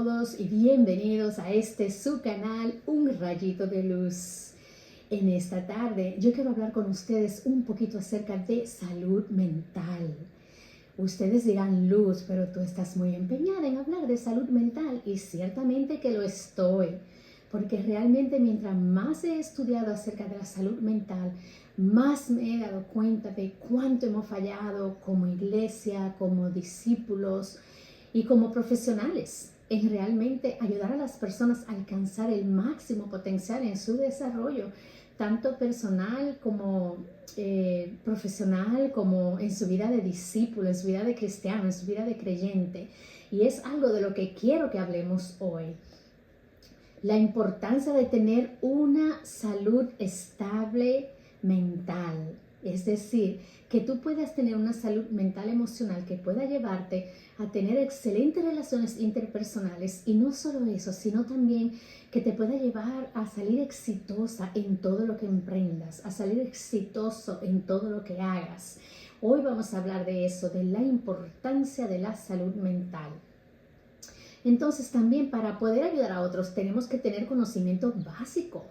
todos y bienvenidos a su canal, Un Rayito de Luz. En esta tarde yo quiero hablar con ustedes un poquito acerca de salud mental. Ustedes dirán, Luz, pero tú estás muy empeñada en hablar de salud mental, y ciertamente que lo estoy, porque realmente mientras más he estudiado acerca de la salud mental, más me he dado cuenta de cuánto hemos fallado como iglesia, como discípulos y como profesionales en realmente ayudar a las personas a alcanzar el máximo potencial en su desarrollo, tanto personal como profesional, como en su vida de discípulo, en su vida de cristiano, en su vida de creyente. Y es algo de lo que quiero que hablemos hoy. La importancia de tener una salud estable mental, es decir, que tú puedas tener una salud mental emocional que pueda llevarte a tener excelentes relaciones interpersonales, y no solo eso, sino también que te pueda llevar a salir exitosa en todo lo que emprendas, a salir exitoso en todo lo que hagas. Hoy vamos a hablar de eso, de la importancia de la salud mental. Entonces, también para poder ayudar a otros tenemos que tener conocimientos básicos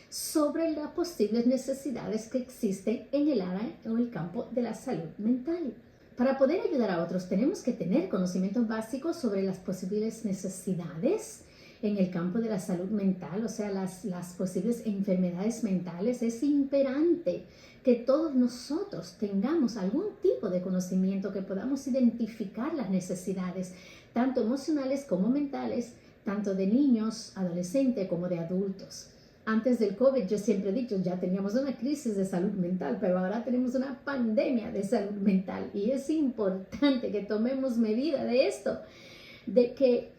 sobre las posibles necesidades que existen en el área o el campo de la salud mental. Para poder ayudar a otros tenemos que tener conocimientos básicos sobre las posibles necesidades en el campo de la salud mental, o sea, las posibles enfermedades mentales. Es imperante que todos nosotros tengamos algún tipo de conocimiento, que podamos identificar las necesidades, tanto emocionales como mentales, tanto de niños, adolescentes, como de adultos. Antes del COVID, yo siempre he dicho, ya teníamos una crisis de salud mental, pero ahora tenemos una pandemia de salud mental, y es importante que tomemos medida de esto, de que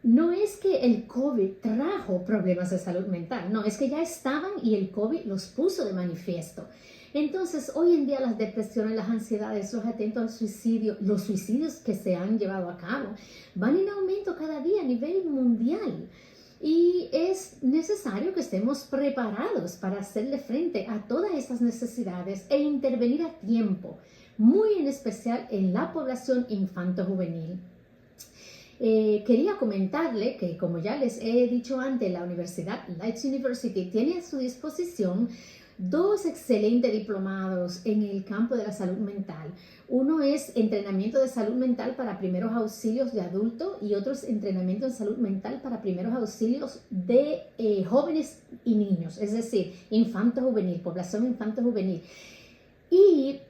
no es que el COVID trajo problemas de salud mental, no, es que ya estaban y el COVID los puso de manifiesto. Entonces, hoy en día las depresiones, las ansiedades, los atentos al suicidio, los suicidios que se han llevado a cabo, van en aumento cada día a nivel mundial. Y es necesario que estemos preparados para hacerle frente a todas estas necesidades e intervenir a tiempo, muy en especial en la población infanto-juvenil. Quería comentarle que, como ya les he dicho antes, la Universidad Lights University tiene a su disposición dos excelentes diplomados en el campo de la salud mental. Uno es entrenamiento de salud mental para primeros auxilios de adulto, y otro es entrenamiento en salud mental para primeros auxilios de jóvenes y niños, es decir, infanto-juvenil, población infanto-juvenil. Y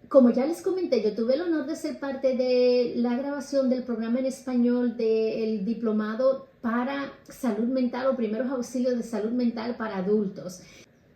como ya les comenté, yo tuve el honor de ser parte de la grabación del programa en español del diplomado para salud mental o primeros auxilios de salud mental para adultos.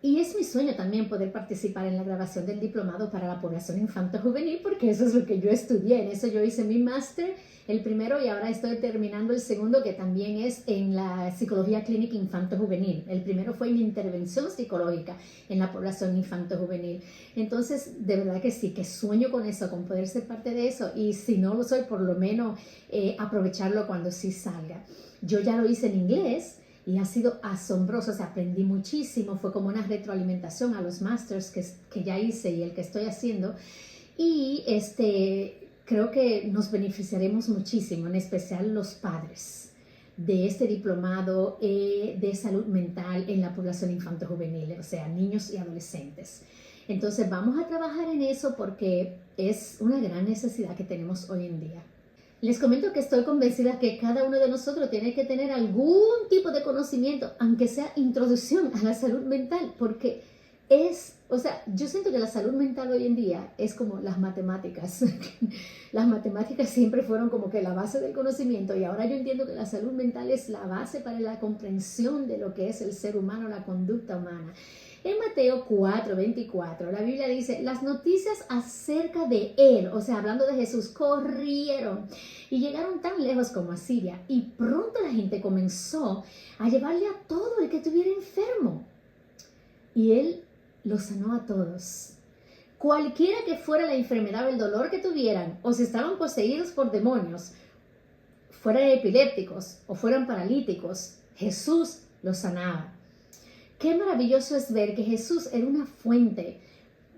Y es mi sueño también poder participar en la grabación del diplomado para la población infanto-juvenil, porque eso es lo que yo estudié. En eso yo hice mi máster, el primero, y ahora estoy terminando el segundo, que también es en la psicología clínica infanto-juvenil. El primero fue en intervención psicológica en la población infanto-juvenil. Entonces, de verdad que sí, que sueño con eso, con poder ser parte de eso, y si no lo soy, por lo menos aprovecharlo cuando sí salga. Yo ya lo hice en inglés, y ha sido asombroso, o sea, aprendí muchísimo, fue como una retroalimentación a los masters que ya hice y el que estoy haciendo, y creo que nos beneficiaremos muchísimo, en especial los padres, de este diplomado de salud mental en la población infanto-juvenil, o sea, niños y adolescentes. Entonces vamos a trabajar en eso porque es una gran necesidad que tenemos hoy en día. Les comento que estoy convencida que cada uno de nosotros tiene que tener algún tipo de conocimiento, aunque sea introducción a la salud mental, porque yo siento que la salud mental hoy en día es como las matemáticas. Las matemáticas siempre fueron como que la base del conocimiento, y ahora yo entiendo que la salud mental es la base para la comprensión de lo que es el ser humano, la conducta humana. En Mateo 4:24, la Biblia dice, las noticias acerca de él, o sea, hablando de Jesús, corrieron y llegaron tan lejos como a Siria, y pronto la gente comenzó a llevarle a todo el que estuviera enfermo, y él los sanó a todos. Cualquiera que fuera la enfermedad o el dolor que tuvieran, o si estaban poseídos por demonios, fueran epilépticos o fueran paralíticos, Jesús los sanaba. Qué maravilloso es ver que Jesús era una fuente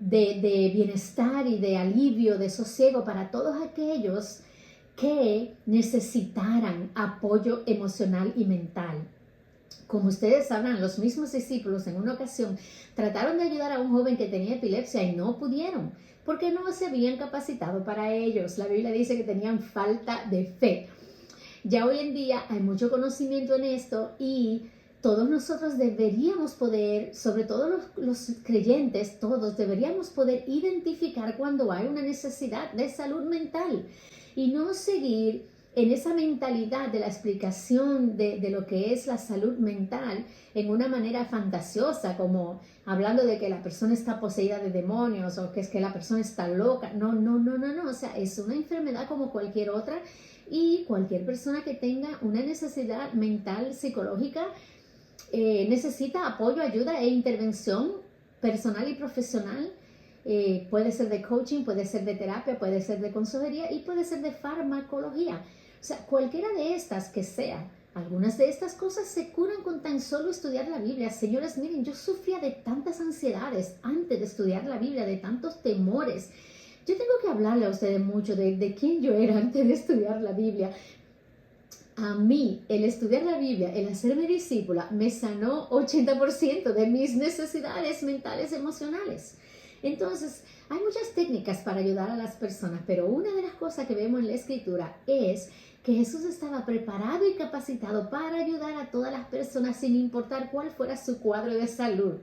de bienestar y de alivio, de sosiego para todos aquellos que necesitaran apoyo emocional y mental. Como ustedes sabrán, los mismos discípulos en una ocasión trataron de ayudar a un joven que tenía epilepsia y no pudieron, porque no se habían capacitado para ellos. La Biblia dice que tenían falta de fe. Ya hoy en día hay mucho conocimiento en esto y todos nosotros deberíamos poder, sobre todo los creyentes, todos deberíamos poder identificar cuando hay una necesidad de salud mental y no seguir en esa mentalidad de la explicación de lo que es la salud mental en una manera fantasiosa, como hablando de que la persona está poseída de demonios o que es que la persona está loca. No, o sea, es una enfermedad como cualquier otra y cualquier persona que tenga una necesidad mental, psicológica, necesita apoyo, ayuda e intervención personal y profesional. Puede ser de coaching, puede ser de terapia, puede ser de consejería y puede ser de farmacología. O sea, cualquiera de estas que sea, algunas de estas cosas se curan con tan solo estudiar la Biblia. Señores, miren, yo sufría de tantas ansiedades antes de estudiar la Biblia, de tantos temores. Yo tengo que hablarle a ustedes mucho de quién yo era antes de estudiar la Biblia. A mí, el estudiar la Biblia, el hacerme discípula, me sanó 80% de mis necesidades mentales, emocionales. Entonces, hay muchas técnicas para ayudar a las personas, pero una de las cosas que vemos en la Escritura es que Jesús estaba preparado y capacitado para ayudar a todas las personas sin importar cuál fuera su cuadro de salud.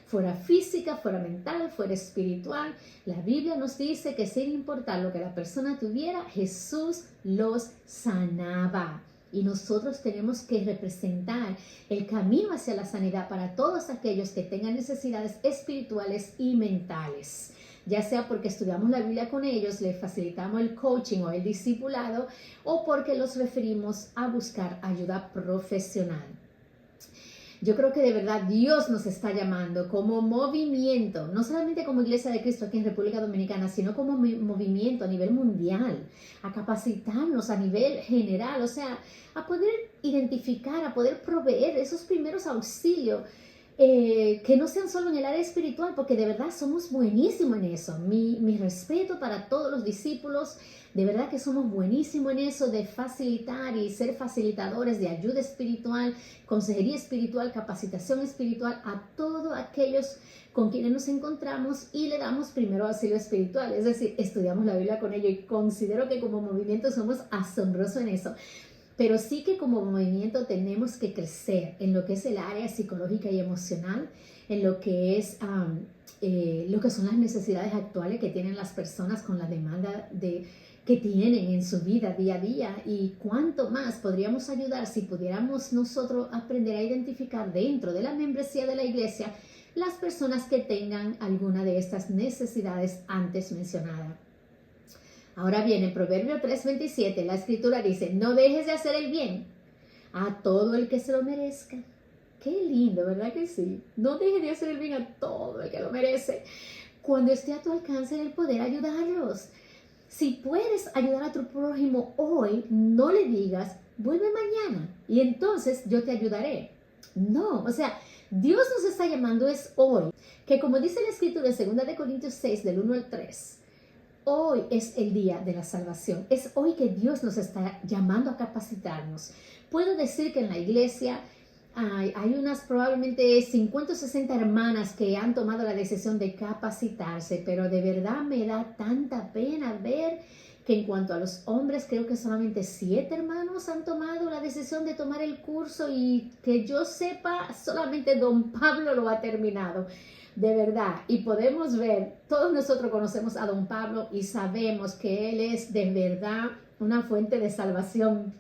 Fuera física, fuera mental, fuera espiritual. La Biblia nos dice que sin importar lo que la persona tuviera, Jesús los sanaba. Y nosotros tenemos que representar el camino hacia la sanidad para todos aquellos que tengan necesidades espirituales y mentales. Ya sea porque estudiamos la Biblia con ellos, les facilitamos el coaching o el discipulado, o porque los referimos a buscar ayuda profesional. Yo creo que de verdad Dios nos está llamando como movimiento, no solamente como Iglesia de Cristo aquí en República Dominicana, sino como movimiento a nivel mundial, a capacitarnos a nivel general, o sea, a poder identificar, a poder proveer esos primeros auxilios que no sean solo en el área espiritual, porque de verdad somos buenísimos en eso. Mi respeto para todos los discípulos, de verdad que somos buenísimos en eso de facilitar y ser facilitadores de ayuda espiritual, consejería espiritual, capacitación espiritual a todos aquellos con quienes nos encontramos y le damos primero auxilio espiritual, es decir, estudiamos la Biblia con ellos y considero que como movimiento somos asombrosos en eso. Pero sí que como movimiento tenemos que crecer en lo que es el área psicológica y emocional, en lo que es lo que son las necesidades actuales que tienen las personas con la demanda que tienen en su vida día a día, y cuánto más podríamos ayudar si pudiéramos nosotros aprender a identificar dentro de la membresía de la iglesia las personas que tengan alguna de estas necesidades antes mencionadas. Ahora bien, en Proverbio 3:27 la Escritura dice: no dejes de hacer el bien a todo el que se lo merezca. Qué lindo, ¿verdad que sí? No dejes de hacer el bien a todo el que lo merece. Cuando esté a tu alcance el poder ayudarlos. Si puedes ayudar a tu prójimo hoy, no le digas, vuelve mañana y entonces yo te ayudaré. No, o sea, Dios nos está llamando es hoy, que como dice la Escritura en 2 Corintios 6, del 1 al 3, hoy es el día de la salvación. Es hoy que Dios nos está llamando a capacitarnos. Puedo decir que en la iglesia hay unas probablemente 50 o 60 hermanas que han tomado la decisión de capacitarse, pero de verdad me da tanta pena ver que en cuanto a los hombres, creo que solamente 7 hermanos han tomado la decisión de tomar el curso, y que yo sepa, solamente don Pablo lo ha terminado. De verdad, y podemos ver, todos nosotros conocemos a don Pablo y sabemos que él es de verdad una fuente de salvación,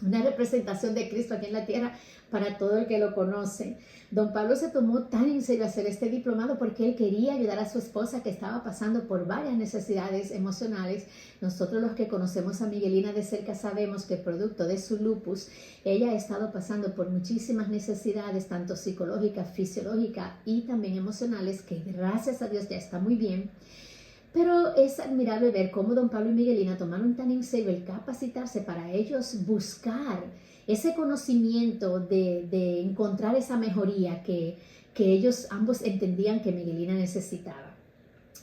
una representación de Cristo aquí en la tierra para todo el que lo conoce. Don Pablo se tomó tan en serio hacer este diplomado porque él quería ayudar a su esposa, que estaba pasando por varias necesidades emocionales. Nosotros los que conocemos a Miguelina de cerca sabemos que producto de su lupus, ella ha estado pasando por muchísimas necesidades, tanto psicológicas, fisiológicas y también emocionales, que gracias a Dios ya está muy bien. Pero es admirable ver cómo don Pablo y Miguelina tomaron tan en serio el capacitarse para ellos buscar ese conocimiento de encontrar esa mejoría que ellos ambos entendían que Miguelina necesitaba.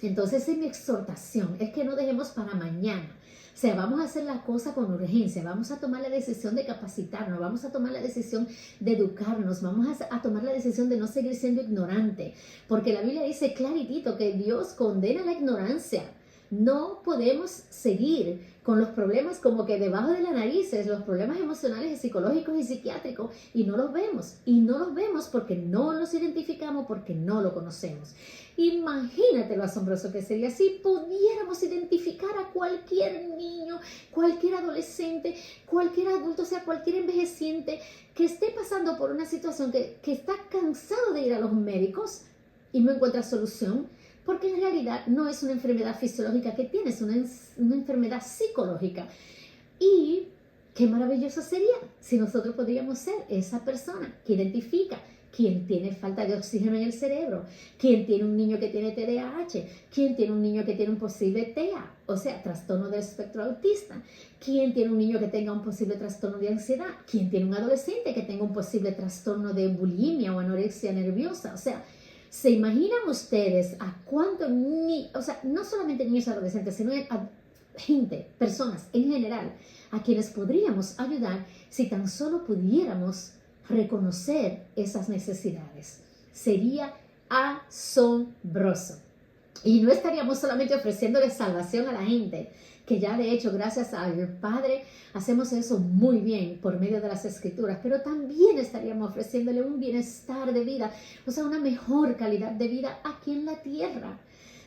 Entonces, mi exhortación es que no dejemos para mañana O sea, vamos a hacer la cosa con urgencia, vamos a tomar la decisión de capacitarnos, vamos a tomar la decisión de educarnos, vamos a tomar la decisión de no seguir siendo ignorante, porque la Biblia dice claritito que Dios condena la ignorancia. No podemos seguir con los problemas como que debajo de la nariz, los problemas emocionales, psicológicos y psiquiátricos, y no los vemos. Y no los vemos porque no los identificamos, porque no lo conocemos. Imagínate lo asombroso que sería si pudiéramos identificar a cualquier niño, cualquier adolescente, cualquier adulto, o sea, cualquier envejeciente que esté pasando por una situación que está cansado de ir a los médicos y no encuentra solución. Porque en realidad no es una enfermedad fisiológica que tienes, una enfermedad psicológica. Y qué maravilloso sería si nosotros podríamos ser esa persona que identifica quién tiene falta de oxígeno en el cerebro, quién tiene un niño que tiene TDAH, quién tiene un niño que tiene un posible TEA, o sea, trastorno del espectro autista, quién tiene un niño que tenga un posible trastorno de ansiedad, quién tiene un adolescente que tenga un posible trastorno de bulimia o anorexia nerviosa, o sea, ¿se imaginan ustedes a cuánto o sea, no solamente niños y adolescentes, sino a gente, personas en general, a quienes podríamos ayudar si tan solo pudiéramos reconocer esas necesidades? Sería asombroso. Y no estaríamos solamente ofreciéndole salvación a la gente, que ya de hecho, gracias al Padre, hacemos eso muy bien por medio de las Escrituras, pero también estaríamos ofreciéndole un bienestar de vida, o sea, una mejor calidad de vida aquí en la tierra.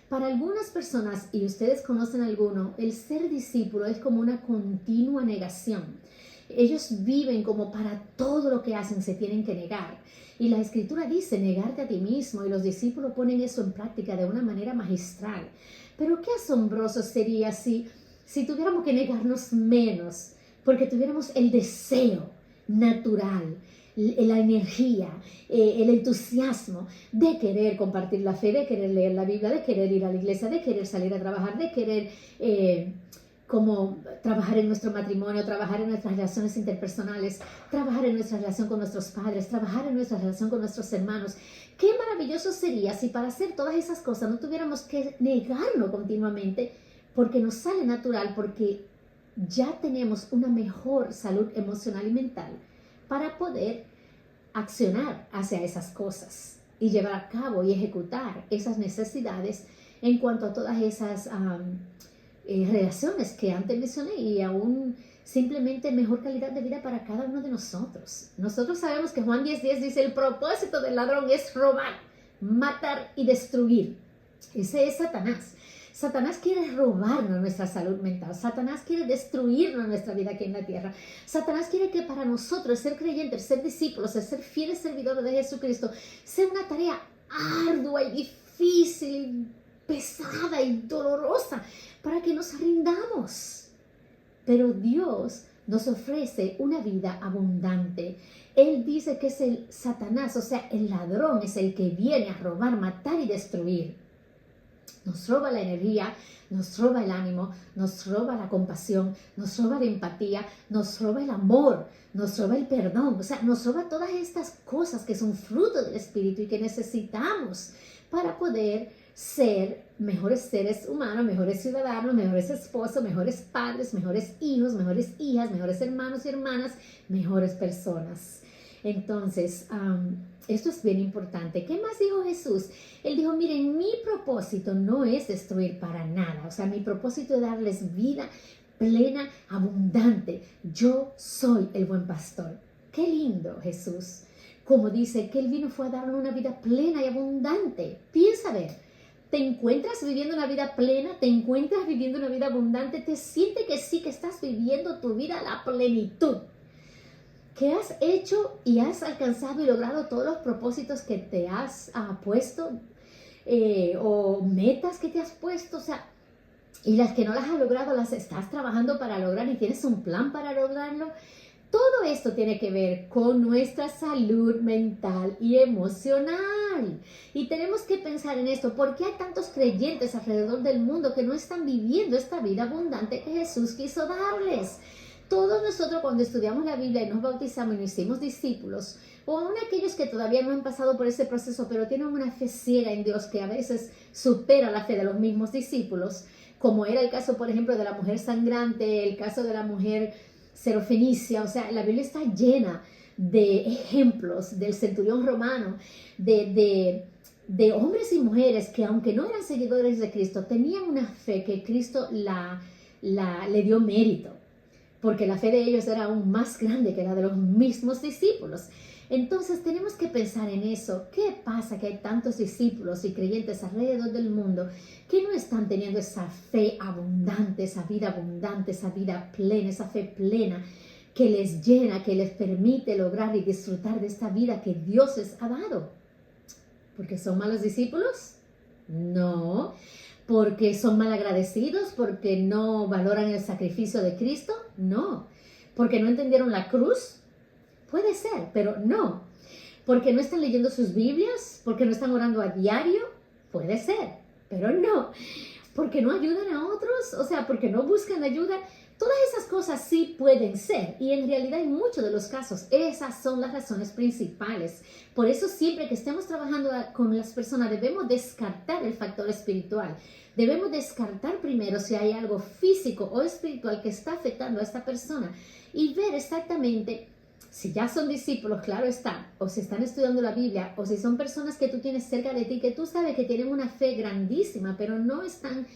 Para algunas personas, y ustedes conocen alguno, el ser discípulo es como una continua negación. Ellos viven como para todo lo que hacen se tienen que negar. Y la Escritura dice negarte a ti mismo, y los discípulos ponen eso en práctica de una manera magistral. Pero qué asombroso sería si tuviéramos que negarnos menos, porque tuviéramos el deseo natural, la energía, el entusiasmo de querer compartir la fe, de querer leer la Biblia, de querer ir a la iglesia, de querer salir a trabajar, de querer como trabajar en nuestro matrimonio, trabajar en nuestras relaciones interpersonales, trabajar en nuestra relación con nuestros padres, trabajar en nuestra relación con nuestros hermanos. Qué maravilloso sería si para hacer todas esas cosas no tuviéramos que negarnos continuamente, porque nos sale natural, porque ya tenemos una mejor salud emocional y mental para poder accionar hacia esas cosas y llevar a cabo y ejecutar esas necesidades en cuanto a todas esas relaciones que antes mencioné, y aún simplemente mejor calidad de vida para cada uno de nosotros. Nosotros sabemos que Juan 10:10 dice: el propósito del ladrón es robar, matar y destruir. Ese es Satanás. Satanás quiere robarnos nuestra salud mental. Satanás quiere destruirnos nuestra vida aquí en la tierra. Satanás quiere que para nosotros ser creyentes, ser discípulos, ser fieles servidores de Jesucristo, sea una tarea ardua y difícil, pesada y dolorosa, para que nos rindamos. Pero Dios nos ofrece una vida abundante. Él dice que es el Satanás, o sea, el ladrón es el que viene a robar, matar y destruir. Nos roba la energía, nos roba el ánimo, nos roba la compasión, nos roba la empatía, nos roba el amor, nos roba el perdón. O sea, nos roba todas estas cosas que son fruto del Espíritu y que necesitamos para poder ser mejores seres humanos, mejores ciudadanos, mejores esposos, mejores padres, mejores hijos, mejores hijas, mejores hermanos y hermanas, mejores personas. Entonces, esto es bien importante. ¿Qué más dijo Jesús? Él dijo: miren, mi propósito no es destruir para nada. O sea, mi propósito es darles vida plena, abundante. Yo soy el buen pastor. Qué lindo, Jesús. Como dice que Él vino fue a darnos una vida plena y abundante. Piensa, a ver, ¿te encuentras viviendo una vida plena? ¿Te encuentras viviendo una vida abundante? ¿Te sientes que sí, que estás viviendo tu vida a la plenitud? ¿Que has hecho y has alcanzado y logrado todos los propósitos que te has puesto o metas que te has puesto? O sea, y las que no las has logrado las estás trabajando para lograr y tienes un plan para lograrlo. Todo esto tiene que ver con nuestra salud mental y emocional. Y tenemos que pensar en esto. ¿Por qué hay tantos creyentes alrededor del mundo que no están viviendo esta vida abundante que Jesús quiso darles? Todos nosotros, cuando estudiamos la Biblia y nos bautizamos y nos hicimos discípulos, o aún aquellos que todavía no han pasado por ese proceso, pero tienen una fe ciega en Dios que a veces supera la fe de los mismos discípulos, como era el caso, por ejemplo, de la mujer sangrante, el caso de la mujer serofenicia. O sea, la Biblia está llena de ejemplos del centurión romano, de hombres y mujeres que, aunque no eran seguidores de Cristo, tenían una fe que Cristo le dio mérito, porque la fe de ellos era aún más grande que la de los mismos discípulos. Entonces tenemos que pensar en eso. ¿Qué pasa que hay tantos discípulos y creyentes alrededor del mundo que no están teniendo esa fe abundante, esa vida plena, esa fe plena que les llena, que les permite lograr y disfrutar de esta vida que Dios les ha dado? ¿Porque son malos discípulos? No. ¿Porque son mal agradecidos? ¿Porque no valoran el sacrificio de Cristo? No. ¿Porque no entendieron la cruz? Puede ser, pero no. ¿Porque no están leyendo sus Biblias? ¿Porque no están orando a diario? Puede ser, pero no. ¿Porque no ayudan a otros? O sea, ¿porque no buscan ayuda? Todas esas cosas sí pueden ser, y en realidad en muchos de los casos esas son las razones principales. Por eso siempre que estemos trabajando con las personas debemos descartar el factor espiritual. Debemos descartar primero si hay algo físico o espiritual que está afectando a esta persona y ver exactamente si ya son discípulos, claro está, o si están estudiando la Biblia, o si son personas que tú tienes cerca de ti, que tú sabes que tienen una fe grandísima, pero no están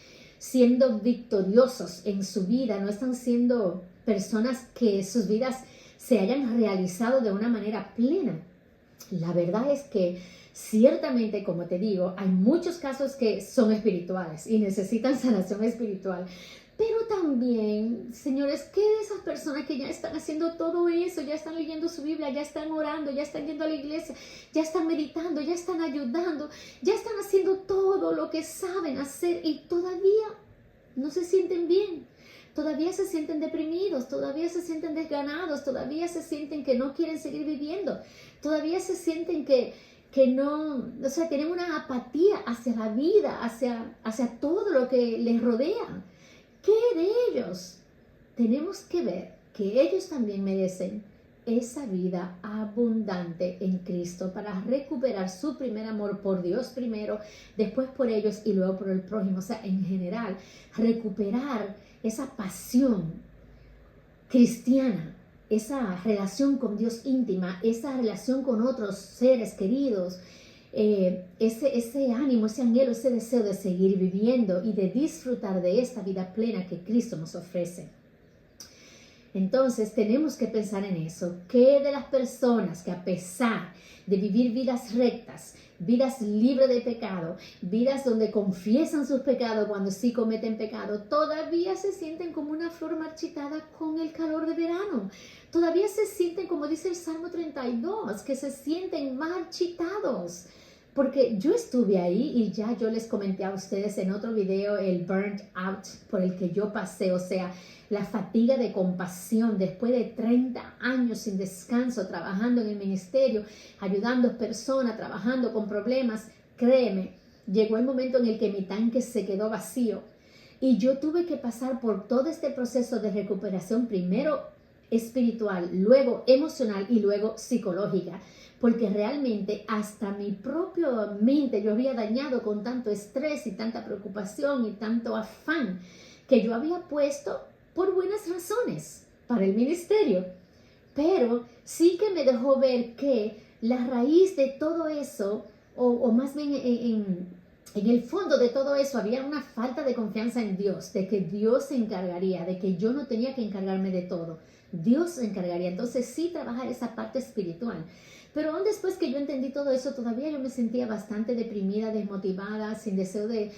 siendo victoriosos en su vida, no están siendo personas que sus vidas se hayan realizado de una manera plena. La verdad es que ciertamente, como te digo, hay muchos casos que son espirituales y necesitan sanación espiritual. Pero también, señores, ¿qué de esas personas que ya están haciendo todo eso? Ya están leyendo su Biblia, ya están orando, ya están yendo a la iglesia, ya están meditando, ya están ayudando, ya están haciendo todo lo que saben hacer y todavía no se sienten bien. Todavía se sienten deprimidos, todavía se sienten desganados, todavía se sienten que no quieren seguir viviendo, todavía se sienten que no, o sea, tienen una apatía hacia la vida, hacia todo lo que les rodea. ¿Qué de ellos? Tenemos que ver que ellos también merecen esa vida abundante en Cristo para recuperar su primer amor por Dios primero, después por ellos y luego por el prójimo. O sea, en general, recuperar esa pasión cristiana, esa relación con Dios íntima, esa relación con otros seres queridos, ese ánimo, ese anhelo, ese deseo de seguir viviendo y de disfrutar de esta vida plena que Cristo nos ofrece. Entonces tenemos que pensar en eso. ¿Qué de las personas que a pesar de vivir vidas rectas, vidas libres de pecado, vidas donde confiesan sus pecados cuando sí cometen pecado, todavía se sienten como una flor marchitada con el calor de verano? Todavía se sienten, como dice el Salmo 32, que se sienten marchitados. Porque yo estuve ahí y ya yo les comenté a ustedes en otro video el burnt out por el que yo pasé, o sea, la fatiga de compasión después de 30 años sin descanso, trabajando en el ministerio, ayudando a personas, trabajando con problemas. Créeme, llegó el momento en el que mi tanque se quedó vacío y yo tuve que pasar por todo este proceso de recuperación, primero espiritual, luego emocional y luego psicológica. Porque realmente hasta mi propia mente yo había dañado con tanto estrés y tanta preocupación y tanto afán que yo había puesto por buenas razones para el ministerio. Pero sí que me dejó ver que la raíz de todo eso, o más bien en el fondo de todo eso, había una falta de confianza en Dios, de que Dios se encargaría, de que yo no tenía que encargarme de todo. Dios se encargaría. Entonces sí trabajar esa parte espiritual. Pero aún después que yo entendí todo eso, todavía yo me sentía bastante deprimida, desmotivada, sin deseo de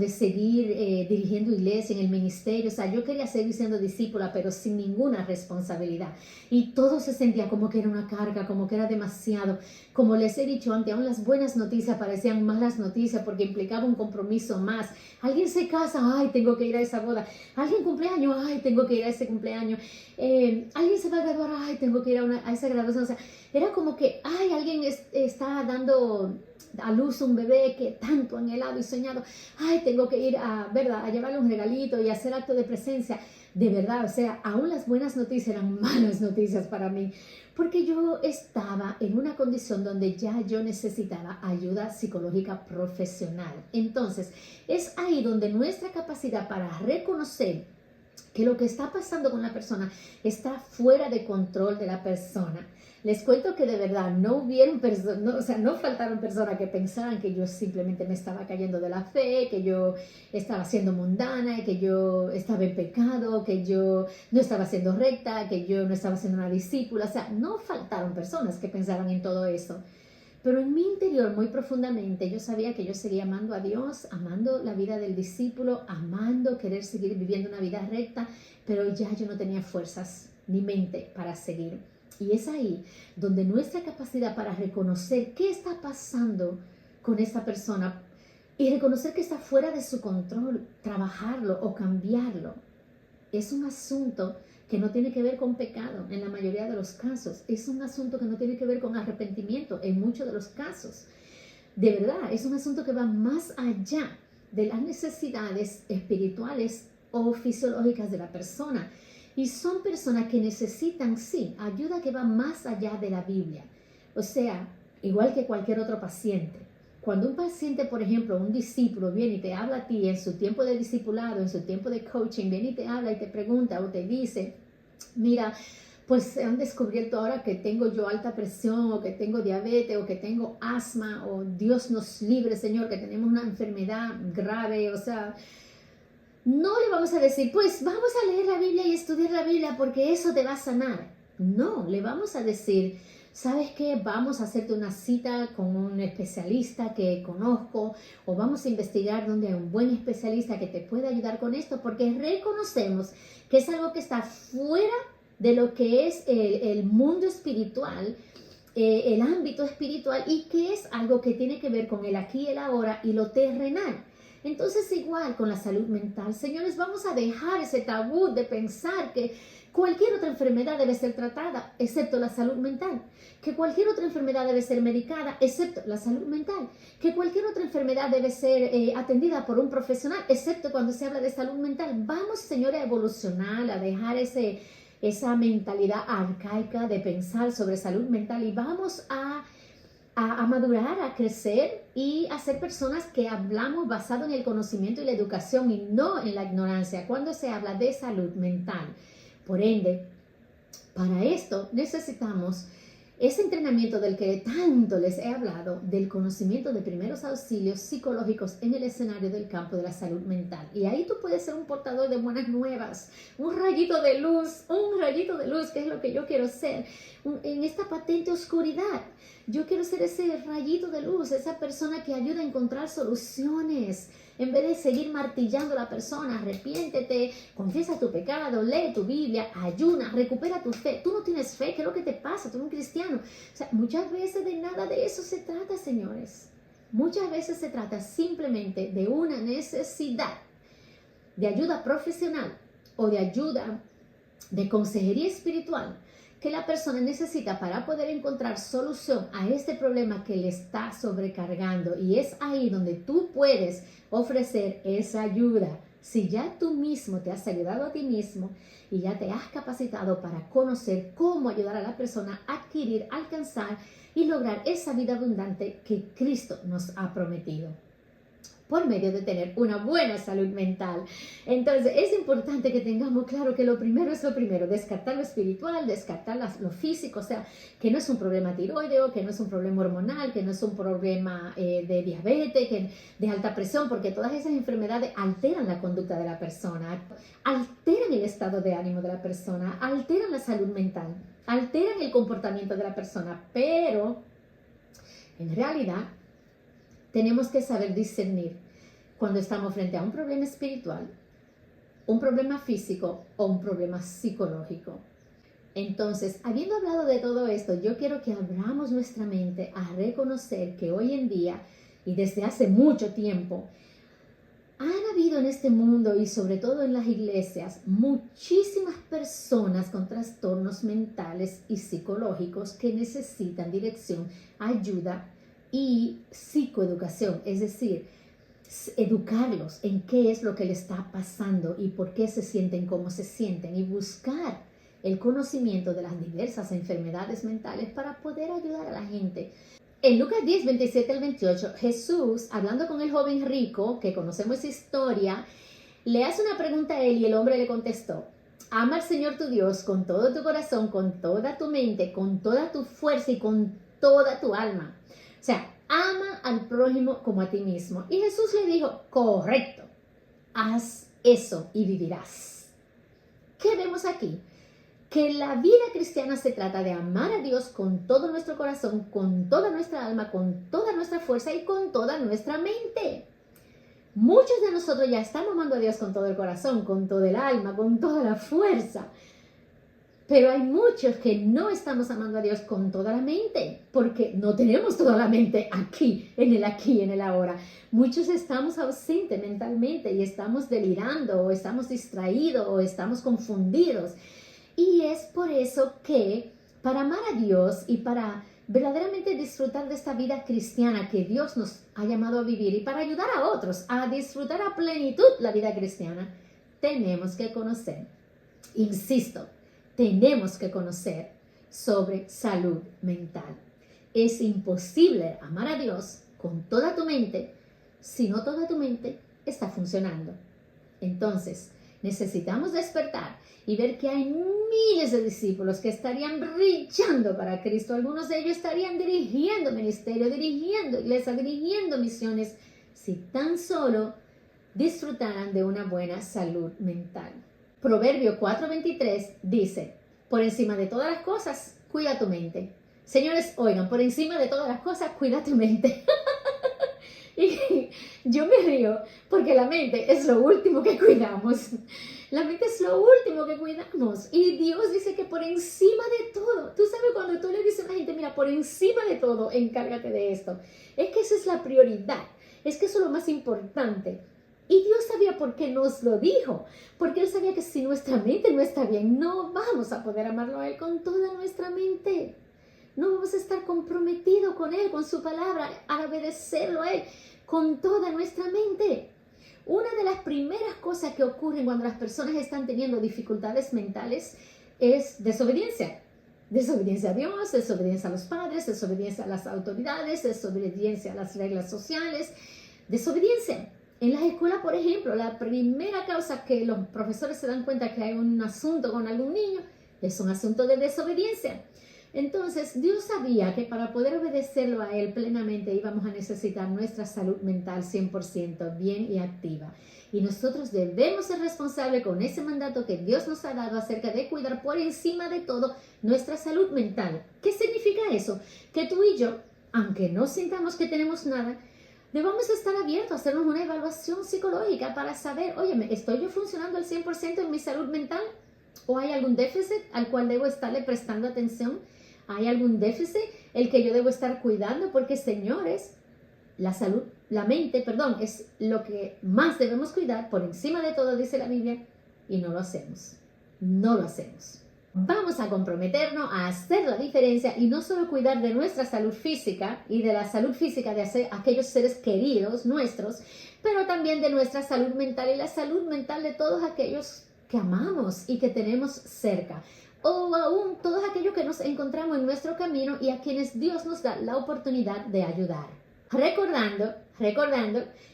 seguir dirigiendo iglesia en el ministerio. O sea, yo quería seguir siendo discípula, pero sin ninguna responsabilidad. Y todo se sentía como que era una carga, como que era demasiado. Como les he dicho antes, aún las buenas noticias parecían malas noticias porque implicaba un compromiso más. Alguien se casa, ay, tengo que ir a esa boda. Alguien cumpleaños, ay, tengo que ir a ese cumpleaños. Alguien se va a graduar, ay, tengo que ir a esa graduación. O sea, era como que ay, alguien está dando a luz un bebé que tanto anhelado y soñado, ay, tengo que ir ¿verdad?, a llevarle un regalito y hacer acto de presencia. De verdad, o sea, aún las buenas noticias eran malas noticias para mí, porque yo estaba en una condición donde ya yo necesitaba ayuda psicológica profesional. Entonces, es ahí donde nuestra capacidad para reconocer que lo que está pasando con la persona está fuera de control de la persona. Les cuento que de verdad no faltaron personas que pensaran que yo simplemente me estaba cayendo de la fe, que yo estaba siendo mundana, que yo estaba en pecado, que yo no estaba siendo recta, que yo no estaba siendo una discípula. O sea, no faltaron personas que pensaran en todo eso. Pero en mi interior, muy profundamente, yo sabía que yo seguía amando a Dios, amando la vida del discípulo, amando querer seguir viviendo una vida recta, pero ya yo no tenía fuerzas ni mente para seguir. Y es ahí donde nuestra capacidad para reconocer qué está pasando con esa persona y reconocer que está fuera de su control, trabajarlo o cambiarlo, es un asunto que no tiene que ver con pecado en la mayoría de los casos. Es un asunto que no tiene que ver con arrepentimiento en muchos de los casos. De verdad, es un asunto que va más allá de las necesidades espirituales o fisiológicas de la persona. Y son personas que necesitan, sí, ayuda que va más allá de la Biblia. O sea, igual que cualquier otro paciente. Cuando un paciente, por ejemplo, un discípulo viene y te habla a ti en su tiempo de discipulado, en su tiempo de coaching, viene y te habla y te pregunta o te dice, mira, pues se han descubierto ahora que tengo yo alta presión o que tengo diabetes o que tengo asma o Dios nos libre, Señor, que tenemos una enfermedad grave. O sea, no le vamos a decir, pues vamos a leer la Biblia y estudiar la Biblia porque eso te va a sanar. No, le vamos a decir, ¿sabes qué? Vamos a hacerte una cita con un especialista que conozco o vamos a investigar donde hay un buen especialista que te pueda ayudar con esto, porque reconocemos que es algo que está fuera de lo que es el mundo espiritual, el ámbito espiritual, y que es algo que tiene que ver con el aquí y el ahora y lo terrenal. Entonces, igual con la salud mental, señores, vamos a dejar ese tabú de pensar que cualquier otra enfermedad debe ser tratada, excepto la salud mental. Que cualquier otra enfermedad debe ser medicada, excepto la salud mental. Que cualquier otra enfermedad debe ser atendida por un profesional, excepto cuando se habla de salud mental. Vamos, señores, a evolucionar, a dejar esa mentalidad arcaica de pensar sobre salud mental y vamos a madurar, a crecer y a ser personas que hablamos basado en el conocimiento y la educación y no en la ignorancia cuando se habla de salud mental. Por ende, para esto necesitamos ese entrenamiento del que tanto les he hablado, del conocimiento de primeros auxilios psicológicos en el escenario del campo de la salud mental. Y ahí tú puedes ser un portador de buenas nuevas, un rayito de luz, que es lo que yo quiero ser en esta patente oscuridad. Yo quiero ser ese rayito de luz, esa persona que ayuda a encontrar soluciones. En vez de seguir martillando a la persona, arrepiéntete, confiesa tu pecado, lee tu Biblia, ayuna, recupera tu fe. Tú no tienes fe, ¿qué es lo que te pasa? Tú eres un cristiano. O sea, muchas veces de nada de eso se trata, señores. Muchas veces se trata simplemente de una necesidad de ayuda profesional o de ayuda de consejería espiritual que la persona necesita para poder encontrar solución a este problema que le está sobrecargando. Y es ahí donde tú puedes ofrecer esa ayuda. Si ya tú mismo te has ayudado a ti mismo y ya te has capacitado para conocer cómo ayudar a la persona a adquirir, alcanzar y lograr esa vida abundante que Cristo nos ha prometido, por medio de tener una buena salud mental. Entonces es importante que tengamos claro que lo primero es lo primero, descartar lo espiritual, descartar lo físico, o sea, que no es un problema tiroideo, que no es un problema hormonal, que no es un problema de diabetes, de alta presión, porque todas esas enfermedades alteran la conducta de la persona, alteran el estado de ánimo de la persona, alteran la salud mental, alteran el comportamiento de la persona, pero en realidad tenemos que saber discernir cuando estamos frente a un problema espiritual, un problema físico o un problema psicológico. Entonces, habiendo hablado de todo esto, yo quiero que abramos nuestra mente a reconocer que hoy en día y desde hace mucho tiempo, Han habido en este mundo y sobre todo en las iglesias muchísimas personas con trastornos mentales y psicológicos que necesitan dirección, ayuda y psicoeducación, es decir, educarlos en qué es lo que le está pasando y por qué se sienten como se sienten y buscar el conocimiento de las diversas enfermedades mentales para poder ayudar a la gente. En Lucas 10, 27 al 28, Jesús, hablando con el joven rico, que conocemos esa historia, le hace una pregunta a él y el hombre le contestó: ama al Señor tu Dios con todo tu corazón, con toda tu mente, con toda tu fuerza y con toda tu alma. O sea, ama al prójimo como a ti mismo. Y Jesús le dijo: correcto, haz eso y vivirás. ¿Qué vemos aquí? Que la vida cristiana se trata de amar a Dios con todo nuestro corazón, con toda nuestra alma, con toda nuestra fuerza y con toda nuestra mente. Muchos de nosotros ya estamos amando a Dios con todo el corazón, con todo el alma, con toda la fuerza. Pero hay muchos que no estamos amando a Dios con toda la mente, porque no tenemos toda la mente aquí, en el ahora. Muchos estamos ausentes mentalmente y estamos delirando, o estamos distraídos, o estamos confundidos. Y es por eso que para amar a Dios y para verdaderamente disfrutar de esta vida cristiana que Dios nos ha llamado a vivir y para ayudar a otros a disfrutar a plenitud la vida cristiana, tenemos que conocer, insisto, tenemos que conocer sobre salud mental. Es imposible amar a Dios con toda tu mente si no toda tu mente está funcionando. Entonces, necesitamos despertar y ver que hay miles de discípulos que estarían brillando para Cristo. Algunos de ellos estarían dirigiendo ministerio, dirigiendo iglesia, dirigiendo misiones, si tan solo disfrutaran de una buena salud mental. Proverbio 4:23 dice: por encima de todas las cosas, cuida tu mente. Señores, oigan, por encima de todas las cosas, cuida tu mente. Y yo me río porque la mente es lo último que cuidamos. La mente es lo último que cuidamos. Y Dios dice que por encima de todo, tú sabes cuando tú le dices a la gente: mira, por encima de todo, encárgate de esto. Es que esa es la prioridad. Es que eso es lo más importante. Y Dios sabía por qué nos lo dijo. Porque Él sabía que si nuestra mente no está bien, no vamos a poder amarlo a Él con toda nuestra mente. No vamos a estar comprometidos con Él, con su palabra, a obedecerlo a Él con toda nuestra mente. Una de las primeras cosas que ocurren cuando las personas están teniendo dificultades mentales es desobediencia. Desobediencia a Dios, desobediencia a los padres, desobediencia a las autoridades, desobediencia a las reglas sociales, desobediencia. En las escuelas, por ejemplo, la primera causa que los profesores se dan cuenta que hay un asunto con algún niño es un asunto de desobediencia. Entonces, Dios sabía que para poder obedecerlo a Él plenamente íbamos a necesitar nuestra salud mental 100% bien y activa. Y nosotros debemos ser responsables con ese mandato que Dios nos ha dado acerca de cuidar por encima de todo nuestra salud mental. ¿Qué significa eso? Que tú y yo, aunque no sintamos que tenemos nada, debemos estar abiertos a hacernos una evaluación psicológica para saber: oye, ¿estoy yo funcionando al 100% en mi salud mental? ¿O hay algún déficit al cual debo estarle prestando atención? ¿Hay algún déficit el que yo debo estar cuidando? Porque, señores, la mente, es lo que más debemos cuidar por encima de todo, dice la Biblia, y no lo hacemos. No lo hacemos. Vamos a comprometernos a hacer la diferencia y no solo cuidar de nuestra salud física y de la salud física de aquellos seres queridos nuestros, pero también de nuestra salud mental y la salud mental de todos aquellos que amamos y que tenemos cerca, o aún todos aquellos que nos encontramos en nuestro camino y a quienes Dios nos da la oportunidad de ayudar. Recordando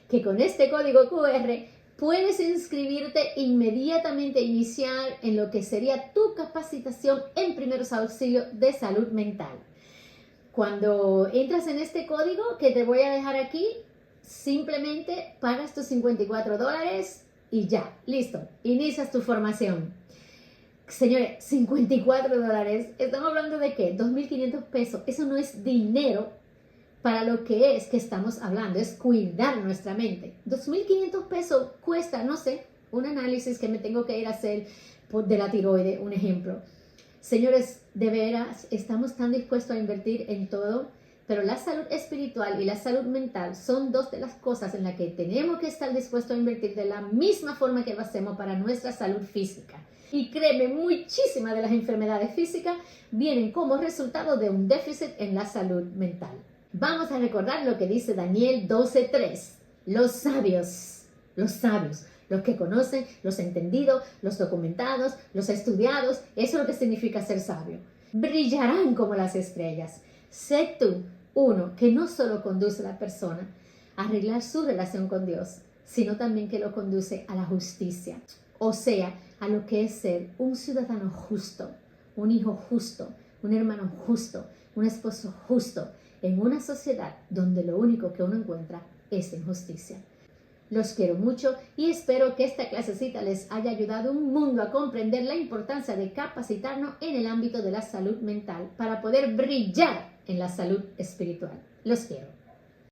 que con este código QR puedes inscribirte inmediatamente, iniciar en lo que sería tu capacitación en primeros auxilios de salud mental. Cuando entras en este código que te voy a dejar aquí, simplemente pagas tus $54 y ya, listo, inicias tu formación. Señores, $54, estamos hablando de ¿qué? 2.500 pesos. Eso no es dinero para lo que es que estamos hablando, es cuidar nuestra mente. 2.500 pesos cuesta, no sé, un análisis que me tengo que ir a hacer de la tiroide, un ejemplo. Señores, de veras, estamos tan dispuestos a invertir en todo Pero la salud espiritual y la salud mental son dos de las cosas en las que tenemos que estar dispuestos a invertir de la misma forma que lo hacemos para nuestra salud física. Y créeme, muchísimas de las enfermedades físicas vienen como resultado de un déficit en la salud mental. Vamos a recordar lo que dice Daniel 12:3. Los sabios, los que conocen, los entendidos, los documentados, los estudiados, eso es lo que significa ser sabio. Brillarán como las estrellas. Sé tú uno que no solo conduce a la persona a arreglar su relación con Dios, sino también que lo conduce a la justicia. O sea, a lo que es ser un ciudadano justo, un hijo justo, un hermano justo, un esposo justo, en una sociedad donde lo único que uno encuentra es injusticia. Los quiero mucho y espero que esta clasecita les haya ayudado un mundo a comprender la importancia de capacitarnos en el ámbito de la salud mental para poder brillar en la salud espiritual. Los quiero.